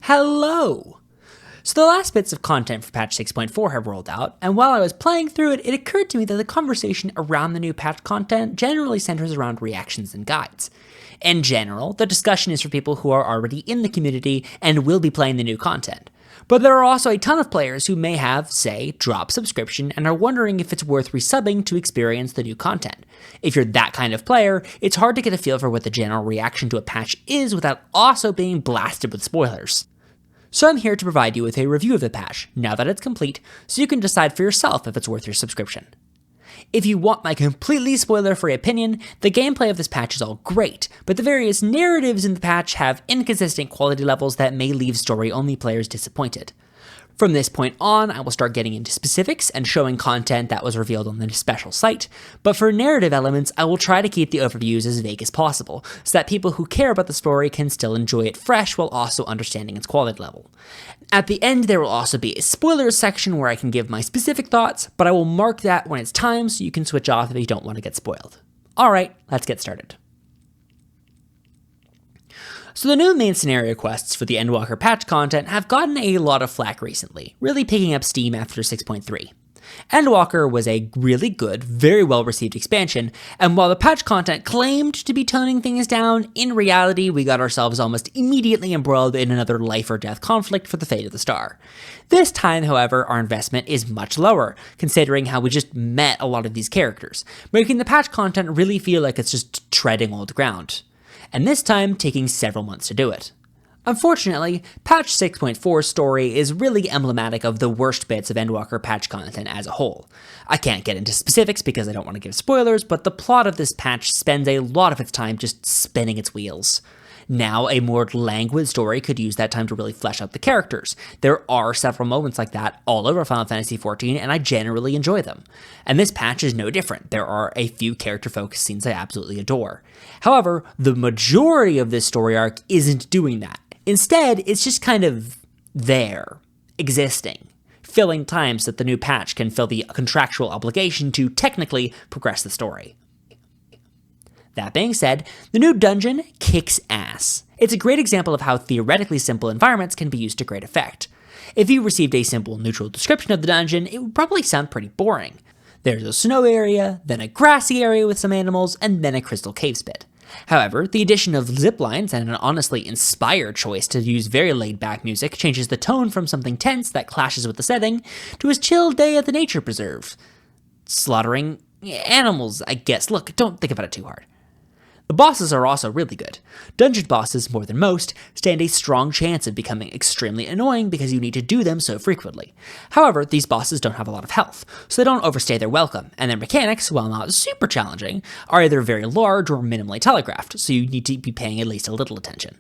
Hello! So the last bits of content for patch 6.4 have rolled out, and while I was playing through it, it occurred to me that the conversation around the new patch content generally centers around reactions and guides. In general, the discussion is for people who are already in the community and will be playing the new content. But there are also a ton of players who may have, say, dropped subscription and are wondering if it's worth resubbing to experience the new content. If you're that kind of player, it's hard to get a feel for what the general reaction to a patch is without also being blasted with spoilers. So I'm here to provide you with a review of the patch, now that it's complete, so you can decide for yourself if it's worth your subscription. If you want my completely spoiler-free opinion, the gameplay of this patch is all great, but the various narratives in the patch have inconsistent quality levels that may leave story-only players disappointed. From this point on, I will start getting into specifics and showing content that was revealed on the special site, but for narrative elements, I will try to keep the overviews as vague as possible, so that people who care about the story can still enjoy it fresh while also understanding its quality level. At the end, there will also be a spoilers section where I can give my specific thoughts, but I will mark that when it's time so you can switch off if you don't want to get spoiled. Alright, let's get started. So the new main scenario quests for the Endwalker patch content have gotten a lot of flack recently, really picking up steam after 6.3. Endwalker was a really good, very well received expansion, and while the patch content claimed to be toning things down, in reality we got ourselves almost immediately embroiled in another life or death conflict for the fate of the star. This time, however, our investment is much lower, considering how we just met a lot of these characters, making the patch content really feel like it's just treading old ground. And this time taking several months to do it. Unfortunately, patch 6.4's story is really emblematic of the worst bits of Endwalker patch content as a whole. I can't get into specifics because I don't want to give spoilers, but the plot of this patch spends a lot of its time just spinning its wheels. Now, a more languid story could use that time to really flesh out the characters. There are several moments like that all over Final Fantasy XIV, and I generally enjoy them. And this patch is no different. There are a few character-focused scenes I absolutely adore. However, the majority of this story arc isn't doing that. Instead, it's just kind of there, existing, filling time so that the new patch can fill the contractual obligation to technically progress the story. That being said, the new dungeon kicks ass. It's a great example of how theoretically simple environments can be used to great effect. If you received a simple neutral description of the dungeon, it would probably sound pretty boring. There's a snow area, then a grassy area with some animals, and then a crystal cave spit. However, the addition of zip lines and an honestly inspired choice to use very laid-back music changes the tone from something tense that clashes with the setting to a chill day at the nature preserve. Slaughtering animals, I guess. Look, don't think about it too hard. The bosses are also really good. Dungeon bosses, more than most, stand a strong chance of becoming extremely annoying because you need to do them so frequently. However, these bosses don't have a lot of health, so they don't overstay their welcome, and their mechanics, while not super challenging, are either very large or minimally telegraphed, so you need to be paying at least a little attention.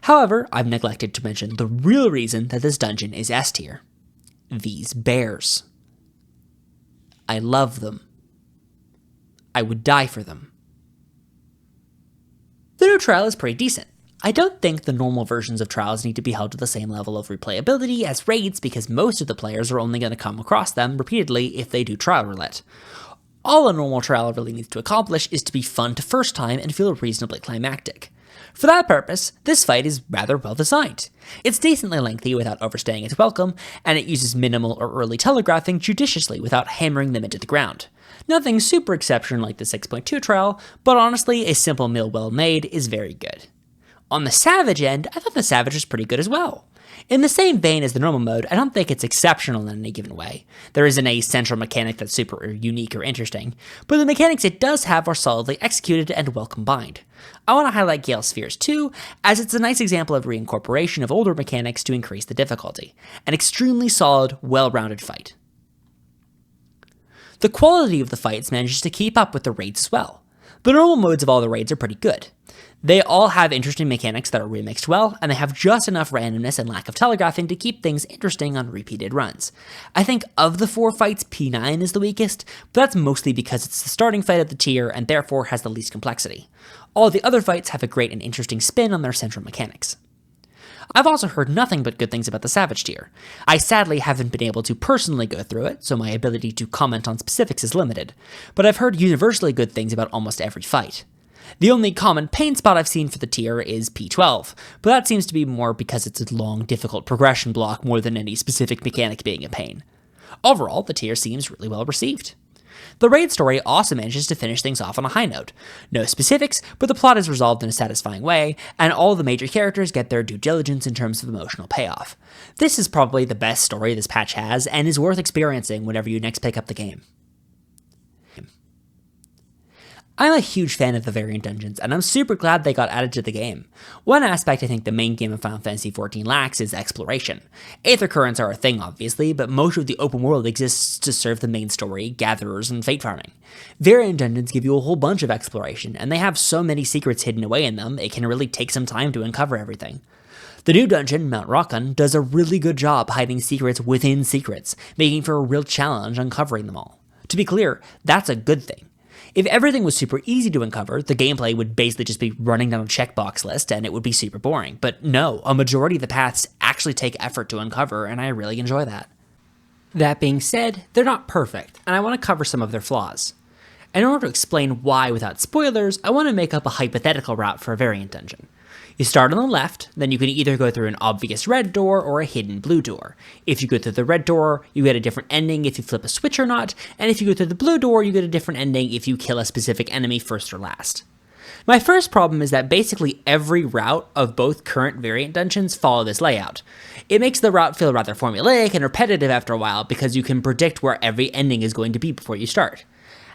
However, I've neglected to mention the real reason that this dungeon is S tier. These bears. I love them. I would die for them. The new trial is pretty decent. I don't think the normal versions of trials need to be held to the same level of replayability as raids because most of the players are only going to come across them repeatedly if they do trial roulette. All a normal trial really needs to accomplish is to be fun to first time and feel reasonably climactic. For that purpose, this fight is rather well designed. It's decently lengthy without overstaying its welcome, and it uses minimal or early telegraphing judiciously without hammering them into the ground. Nothing super exceptional like the 6.2 trial, but honestly, a simple meal well made is very good. On the Savage end, I thought the Savage was pretty good as well. In the same vein as the normal mode, I don't think it's exceptional in any given way. There isn't a central mechanic that's super unique or interesting, but the mechanics it does have are solidly executed and well combined. I want to highlight Gale Spheres too, as it's a nice example of reincorporation of older mechanics to increase the difficulty. An extremely solid, well-rounded fight. The quality of the fights manages to keep up with the raids as well. The normal modes of all the raids are pretty good. They all have interesting mechanics that are remixed well, and they have just enough randomness and lack of telegraphing to keep things interesting on repeated runs. I think of the 4 fights, P9 is the weakest, but that's mostly because it's the starting fight of the tier and therefore has the least complexity. All the other fights have a great and interesting spin on their central mechanics. I've also heard nothing but good things about the Savage tier. I sadly haven't been able to personally go through it, so my ability to comment on specifics is limited, but I've heard universally good things about almost every fight. The only common pain spot I've seen for the tier is P12, but that seems to be more because it's a long, difficult progression block more than any specific mechanic being a pain. Overall, the tier seems really well received. The raid story also manages to finish things off on a high note. No specifics, but the plot is resolved in a satisfying way, and all the major characters get their due diligence in terms of emotional payoff. This is probably the best story this patch has, and is worth experiencing whenever you next pick up the game. I'm a huge fan of the variant dungeons, and I'm super glad they got added to the game. One aspect I think the main game of Final Fantasy XIV lacks is exploration. Aether currents are a thing, obviously, but most of the open world exists to serve the main story, gatherers, and fate farming. Variant dungeons give you a whole bunch of exploration, and they have so many secrets hidden away in them, it can really take some time to uncover everything. The new dungeon, Mount Rokkon, does a really good job hiding secrets within secrets, making for a real challenge uncovering them all. To be clear, that's a good thing. If everything was super easy to uncover, the gameplay would basically just be running down a checkbox list and it would be super boring. But no, a majority of the paths actually take effort to uncover, and I really enjoy that. That being said, they're not perfect, and I want to cover some of their flaws. In order to explain why without spoilers, I want to make up a hypothetical route for a variant dungeon. You start on the left, then you can either go through an obvious red door or a hidden blue door. If you go through the red door, you get a different ending if you flip a switch or not, and if you go through the blue door, you get a different ending if you kill a specific enemy first or last. My first problem is that basically every route of both current variant dungeons follow this layout. It makes the route feel rather formulaic and repetitive after a while because you can predict where every ending is going to be before you start.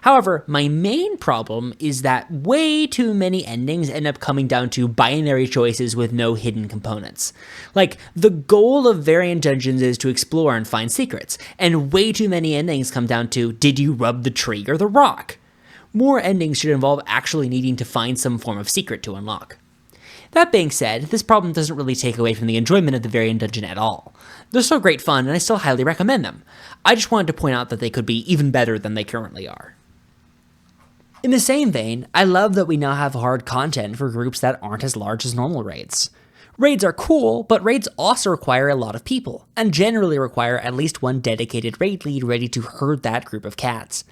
However, my main problem is that way too many endings end up coming down to binary choices with no hidden components. Like, the goal of variant dungeons is to explore and find secrets, and way too many endings come down to, did you rub the tree or the rock? More endings should involve actually needing to find some form of secret to unlock. That being said, this problem doesn't really take away from the enjoyment of the variant dungeon at all. They're still great fun, and I still highly recommend them. I just wanted to point out that they could be even better than they currently are. In the same vein, I love that we now have hard content for groups that aren't as large as normal raids. Raids are cool, but raids also require a lot of people, and generally require at least one dedicated raid lead ready to herd that group of cats.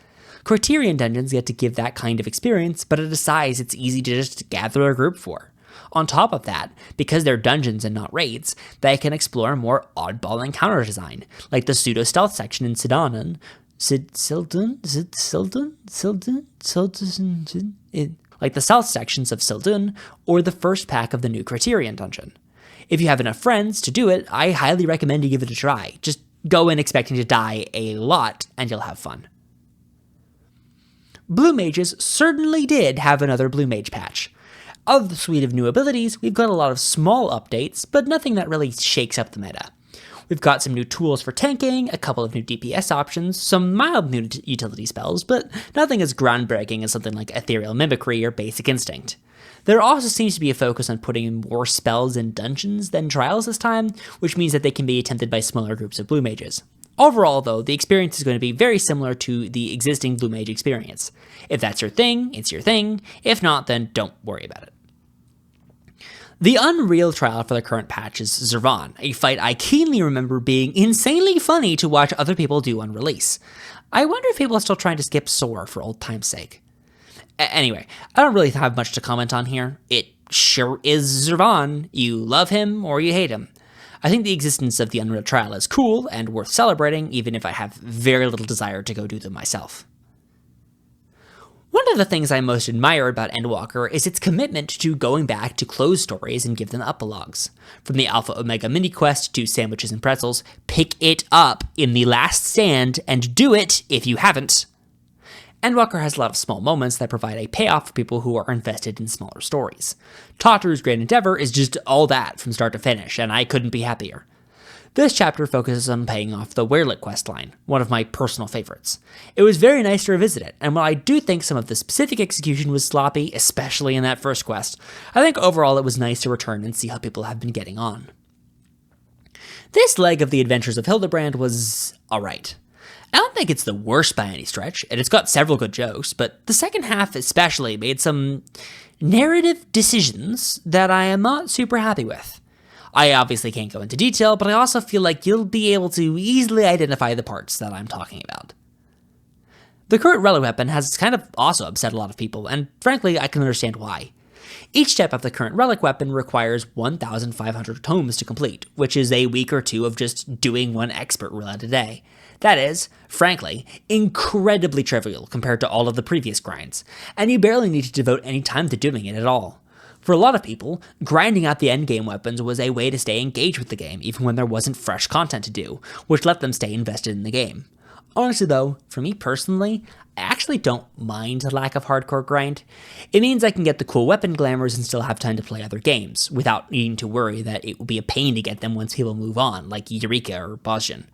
Criterion dungeons get to give that kind of experience, but at a size it's easy to just gather a group for. On top of that, because they're dungeons and not raids, they can explore more oddball encounter design, like the pseudo-stealth section in Sidon, like the south sections of Sildun, or the first pack of the new Criterion dungeon. If you have enough friends to do it, I highly recommend you give it a try. Just go in expecting to die a lot, and you'll have fun. Blue Mages certainly did have another Blue Mage patch. Of the suite of new abilities, we've got a lot of small updates, but nothing that really shakes up the meta. We've got some new tools for tanking, a couple of new DPS options, some mild new utility spells, but nothing as groundbreaking as something like Ethereal Mimicry or Basic Instinct. There also seems to be a focus on putting more spells in dungeons than trials this time, which means that they can be attempted by smaller groups of Blue Mages. Overall, though, the experience is going to be very similar to the existing Blue Mage experience. If that's your thing, it's your thing. If not, then don't worry about it. The Unreal trial for the current patch is Zervan, a fight I keenly remember being insanely funny to watch other people do on release. I wonder if people are still trying to skip Sore for old time's sake. Anyway, I don't really have much to comment on here. It sure is Zervan. You love him or you hate him. I think the existence of the Unreal trial is cool and worth celebrating, even if I have very little desire to go do them myself. One of the things I most admire about Endwalker is its commitment to going back to closed stories and give them epilogues. From the Alpha Omega mini quest to Sandwiches and Pretzels, pick it up in The Last Stand and do it if you haven't. Endwalker has a lot of small moments that provide a payoff for people who are invested in smaller stories. Tataru's Great Endeavor is just all that from start to finish, and I couldn't be happier. This chapter focuses on paying off the Werelit questline, one of my personal favorites. It was very nice to revisit it, and while I do think some of the specific execution was sloppy, especially in that first quest, I think overall it was nice to return and see how people have been getting on. This leg of the Adventures of Hildebrand was alright. I don't think it's the worst by any stretch, and it's got several good jokes, but the second half especially made some narrative decisions that I am not super happy with. I obviously can't go into detail, but I also feel like you'll be able to easily identify the parts that I'm talking about. The current relic weapon has kind of also upset a lot of people, and frankly, I can understand why. Each step of the current relic weapon requires 1,500 tomes to complete, which is a week or two of just doing one expert roulette a day. That is, frankly, incredibly trivial compared to all of the previous grinds, and you barely need to devote any time to doing it at all. For a lot of people, grinding out the endgame weapons was a way to stay engaged with the game even when there wasn't fresh content to do, which let them stay invested in the game. Honestly though, for me personally, I actually don't mind the lack of hardcore grind. It means I can get the cool weapon glamours and still have time to play other games, without needing to worry that it will be a pain to get them once people move on, like Eureka or Bosjan.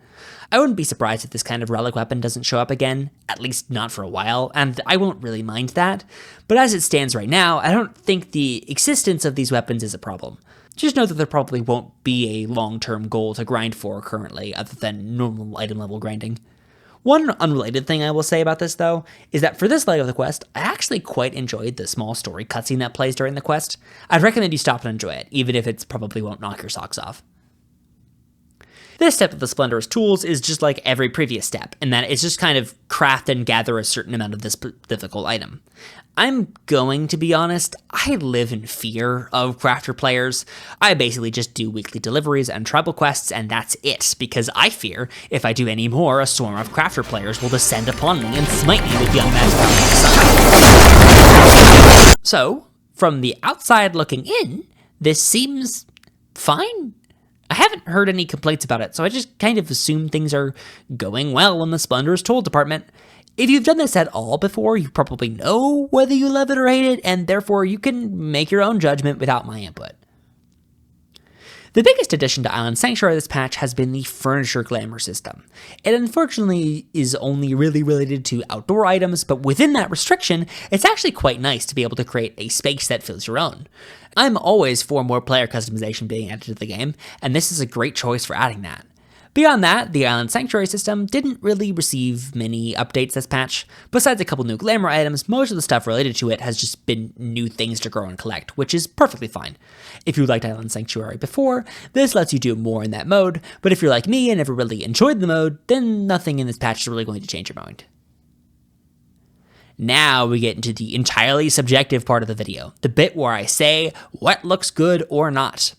I wouldn't be surprised if this kind of relic weapon doesn't show up again, at least not for a while, and I won't really mind that, but as it stands right now, I don't think the existence of these weapons is a problem. Just know that there probably won't be a long-term goal to grind for currently, other than normal item level grinding. One unrelated thing I will say about this, though, is that for this leg of the quest, I actually quite enjoyed the small story cutscene that plays during the quest. I'd recommend you stop and enjoy it, even if it probably won't knock your socks off. This step of the Splendorous Tools is just like every previous step, in that it's just kind of craft and gather a certain amount of this difficult item. I'm going to be honest, I live in fear of crafter players. I basically just do weekly deliveries and tribal quests, and that's it, because I fear if I do any more, a swarm of crafter players will descend upon me and smite me with the unmatched power of the sun. So, from the outside looking in, this seems fine. I haven't heard any complaints about it, so I just kind of assume things are going well in the Splendorous Tool department. If you've done this at all before, you probably know whether you love it or hate it, and therefore you can make your own judgment without my input. The biggest addition to Island Sanctuary this patch has been the furniture glamour system. It unfortunately is only really related to outdoor items, but within that restriction, it's actually quite nice to be able to create a space that feels your own. I'm always for more player customization being added to the game, and this is a great choice for adding that. Beyond that, the Island Sanctuary system didn't really receive many updates this patch. Besides a couple new glamour items, most of the stuff related to it has just been new things to grow and collect, which is perfectly fine. If you liked Island Sanctuary before, this lets you do more in that mode, but if you're like me and never really enjoyed the mode, then nothing in this patch is really going to change your mind. Now we get into the entirely subjective part of the video, the bit where I say what looks good or not.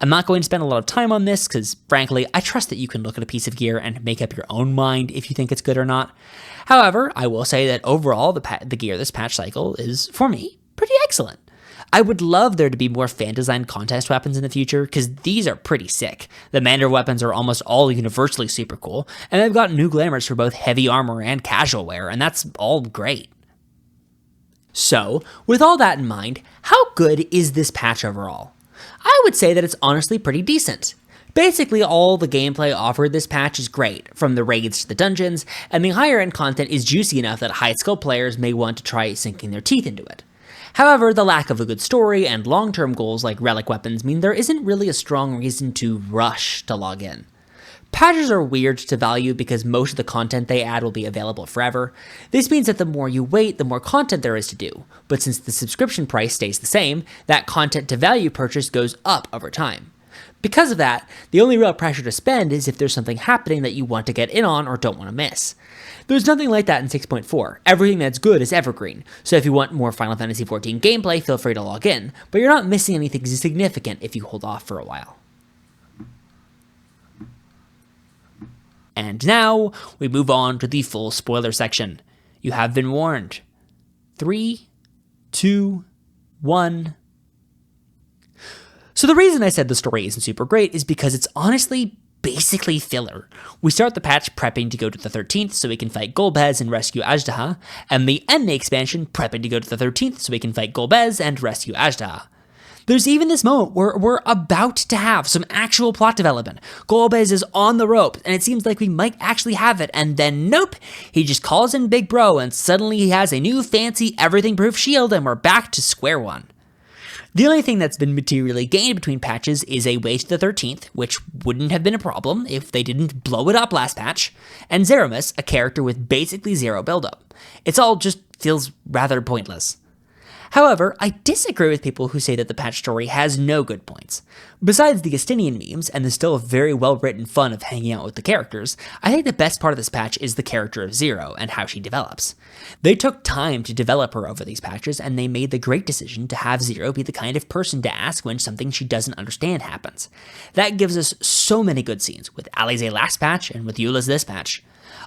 I'm not going to spend a lot of time on this because, frankly, I trust that you can look at a piece of gear and make up your own mind if you think it's good or not. However, I will say that overall, the gear this patch cycle is, for me, pretty excellent. I would love there to be more fan-designed contest weapons in the future, because these are pretty sick. The Manderville Weapons are almost all universally super cool, and they've got new glamours for both heavy armor and casual wear, and that's all great. So, with all that in mind, how good is this patch overall? I would say that it's honestly pretty decent. Basically, all the gameplay offered this patch is great, from the raids to the dungeons, and the higher end content is juicy enough that high skill players may want to try sinking their teeth into it. However, the lack of a good story and long-term goals like relic weapons mean there isn't really a strong reason to rush to log in. Patches are weird to value because most of the content they add will be available forever. This means that the more you wait, the more content there is to do, but since the subscription price stays the same, that content to value purchase goes up over time. Because of that, the only real pressure to spend is if there's something happening that you want to get in on or don't want to miss. There's nothing like that in 6.4. Everything that's good is evergreen, so if you want more Final Fantasy XIV gameplay, feel free to log in, but you're not missing anything significant if you hold off for a while. And now, we move on to the full spoiler section. You have been warned. 3, 2, 1... So the reason I said the story isn't super great is because it's honestly basically filler. We start the patch prepping to go to the 13th so we can fight Golbez and rescue Azhdaha, and we end the expansion prepping to go to the 13th so we can fight Golbez and rescue Azhdaha. There's even this moment where we're about to have some actual plot development. Golbez is on the ropes, and it seems like we might actually have it, and then nope, he just calls in Big Bro, and suddenly he has a new fancy everything-proof shield, and we're back to square one. The only thing that's been materially gained between patches is a way to the 13th, which wouldn't have been a problem if they didn't blow it up last patch, and Zeromus, a character with basically zero buildup. It's all just feels rather pointless. However, I disagree with people who say that the patch story has no good points. Besides the Estinian memes and the still very well written fun of hanging out with the characters, I think the best part of this patch is the character of Zero and how she develops. They took time to develop her over these patches, and they made the great decision to have Zero be the kind of person to ask when something she doesn't understand happens. That gives us so many good scenes, with Alize last patch and with Eula's this patch.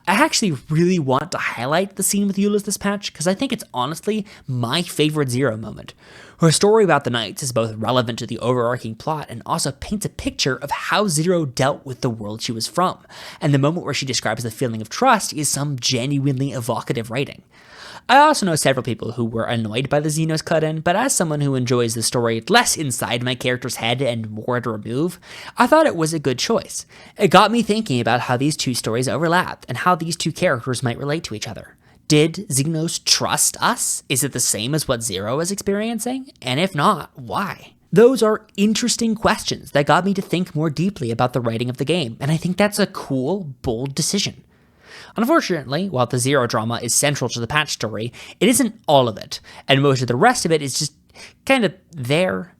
I actually really want to highlight the scene with Eula's this patch, because I think it's honestly my favorite Zero moment. Her story about the Knights is both relevant to the overarching plot and also paints a picture of how Zero dealt with the world she was from, and the moment where she describes the feeling of trust is some genuinely evocative writing. I also know several people who were annoyed by the Xenos cut-in, but as someone who enjoys the story less inside my character's head and more at a remove, I thought it was a good choice. It got me thinking about how these two stories overlap and how these two characters might relate to each other. Did Xenos trust us? Is it the same as what Zero is experiencing? And if not, why? Those are interesting questions that got me to think more deeply about the writing of the game, and I think that's a cool, bold decision. Unfortunately, while the Zero drama is central to the patch story, it isn't all of it, and most of the rest of it is just kind of there.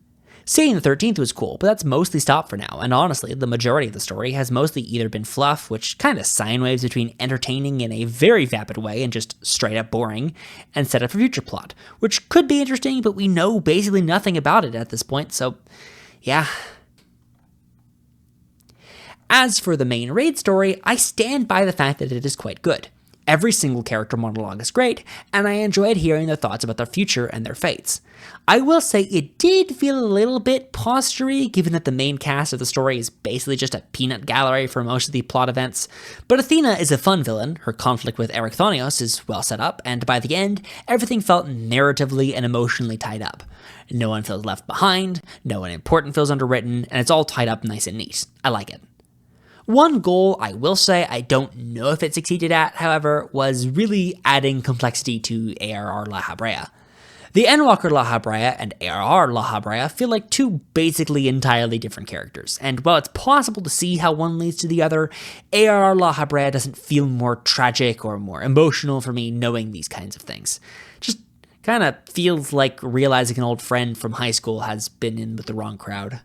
Seeing the 13th was cool, but that's mostly stopped for now, and honestly, the majority of the story has mostly either been fluff, which kind of sine waves between entertaining in a very vapid way and just straight up boring, and set up a future plot, which could be interesting, but we know basically nothing about it at this point, so yeah. As for the main raid story, I stand by the fact that it is quite good. Every single character monologue is great, and I enjoyed hearing their thoughts about their future and their fates. I will say it did feel a little bit postury, given that the main cast of the story is basically just a peanut gallery for most of the plot events, but Athena is a fun villain, her conflict with Erechthonios is well set up, and by the end, everything felt narratively and emotionally tied up. No one feels left behind, no one important feels underwritten, and it's all tied up nice and neat. I like it. One goal I will say I don't know if it succeeded at, however, was really adding complexity to ARR La Habrea. The Endwalker La Habrea and ARR La Habrea feel like two basically entirely different characters, and while it's possible to see how one leads to the other, ARR La Habrea doesn't feel more tragic or more emotional for me knowing these kinds of things. Just kind of feels like realizing an old friend from high school has been in with the wrong crowd.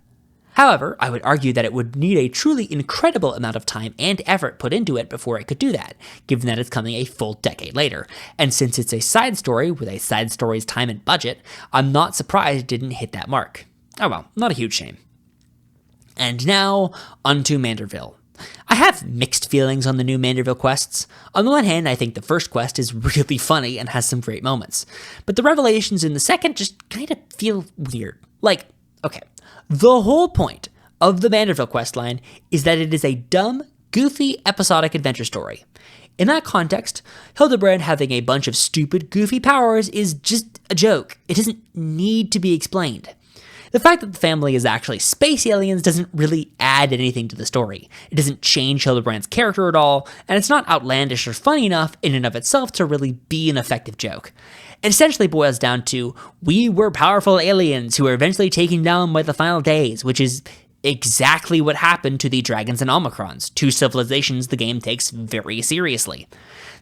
However, I would argue that it would need a truly incredible amount of time and effort put into it before it could do that, given that it's coming a full decade later. And since it's a side story with a side story's time and budget, I'm not surprised it didn't hit that mark. Oh well, not a huge shame. And now, onto Manderville. I have mixed feelings on the new Manderville quests. On the one hand, I think the first quest is really funny and has some great moments, but the revelations in the second just kind of feel weird. Like, okay, the whole point of the Manderville questline is that it is a dumb, goofy, episodic adventure story. In that context, Hildebrand having a bunch of stupid, goofy powers is just a joke. It doesn't need to be explained. The fact that the family is actually space aliens doesn't really add anything to the story. It doesn't change Hildebrand's character at all, and it's not outlandish or funny enough in and of itself to really be an effective joke. It essentially boils down to, we were powerful aliens who were eventually taken down by the final days, which is exactly what happened to the Dragons and Omicrons, two civilizations the game takes very seriously.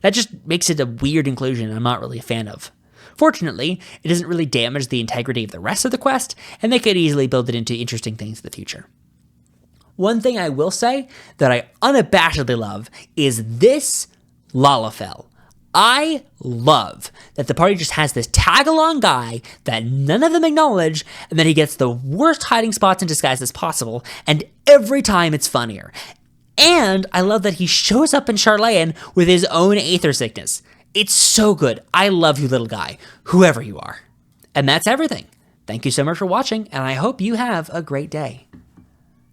That just makes it a weird inclusion I'm not really a fan of. Fortunately, it doesn't really damage the integrity of the rest of the quest, and they could easily build it into interesting things in the future. One thing I will say that I unabashedly love is this Lalafell. I love that the party just has this tag-along guy that none of them acknowledge, and then he gets the worst hiding spots and disguises possible, and every time it's funnier. And I love that he shows up in Charlayan with his own aether sickness. It's so good. I love you, little guy, whoever you are. And that's everything. Thank you so much for watching, and I hope you have a great day.